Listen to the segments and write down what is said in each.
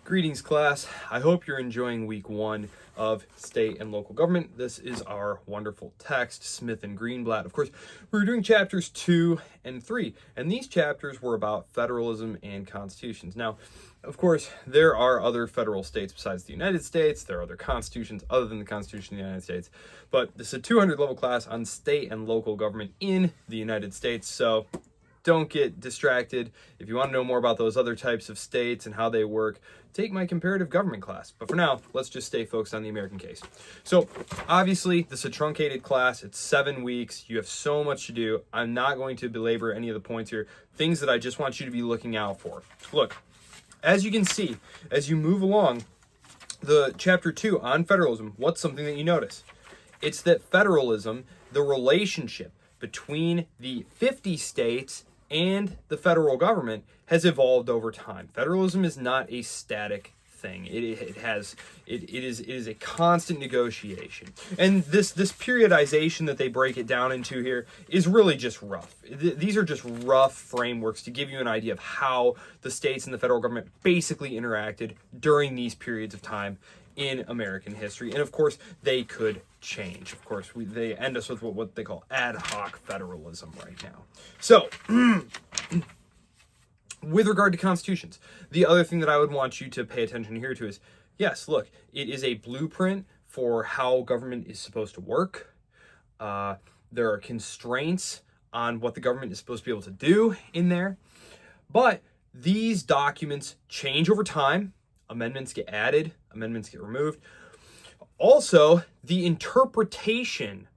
Greetings, class. I hope you're enjoying week 1 of state and local government. This is our wonderful text, Smith and Greenblatt. Of course, we're doing chapters 2 and 3, and these chapters were about federalism and constitutions. Now, of course, there are other federal states besides the United States. There are other constitutions other than the Constitution of the United States. But this is a 200 level class on state and local government in the United States, so don't get distracted. If you want to know more about those other types of states and how they work, take my comparative government class. But for now, let's just stay focused on the American case. So obviously, this is a truncated class. It's 7 weeks. You have so much to do. I'm not going to belabor any of the points here. Things that I just want you to be looking out for. Look, as you can see, as you move along, the chapter 2 on federalism, what's something that you notice? It's that federalism, the relationship between the 50 states and the federal government, has evolved over time. Federalism is not a static thing. It is a constant negotiation. And this periodization that they break it down into here is really just rough. These are just rough frameworks to give you an idea of how the states and the federal government basically interacted during these periods of time in American history. And of course, they could change. Of course, they end us with what they call ad hoc federalism right now. So, with regard to constitutions, the other thing that I would want you to pay attention here to is, yes, look, it is a blueprint for how government is supposed to work. There are constraints on what the government is supposed to be able to do in there. But these documents change over time. Amendments get added, amendments get removed. Also, the interpretation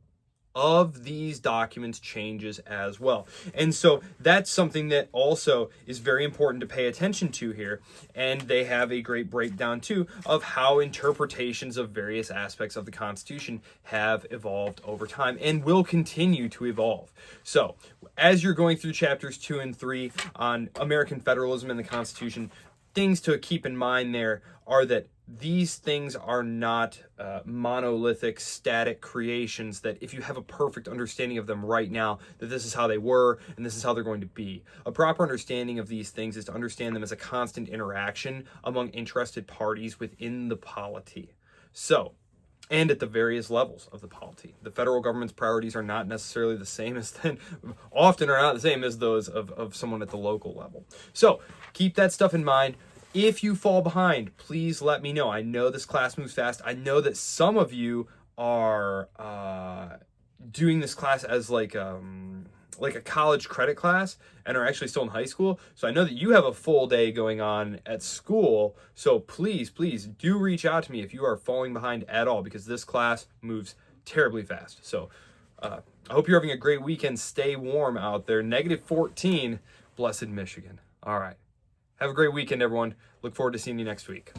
of these documents changes as well. And so that's something that also is very important to pay attention to here. And they have a great breakdown too of how interpretations of various aspects of the Constitution have evolved over time and will continue to evolve. So as you're going through chapters 2 and 3 on American federalism and the Constitution, things to keep in mind there are that these things are not monolithic, static creations that if you have a perfect understanding of them right now, that this is how they were and this is how they're going to be. A proper understanding of these things is to understand them as a constant interaction among interested parties within the polity. So, and at the various levels of the polity. The federal government's priorities are not necessarily the same as often are not the same as those of someone at the local level. So keep that stuff in mind. If you fall behind, please let me know. I know this class moves fast. I know that some of you are doing this class as like a college credit class and are actually still in high school. So I know that you have a full day going on at school. So please do reach out to me if you are falling behind at all, because this class moves terribly fast. So I hope you're having a great weekend. Stay warm out there. -14, blessed Michigan. All right. Have a great weekend, everyone. Look forward to seeing you next week.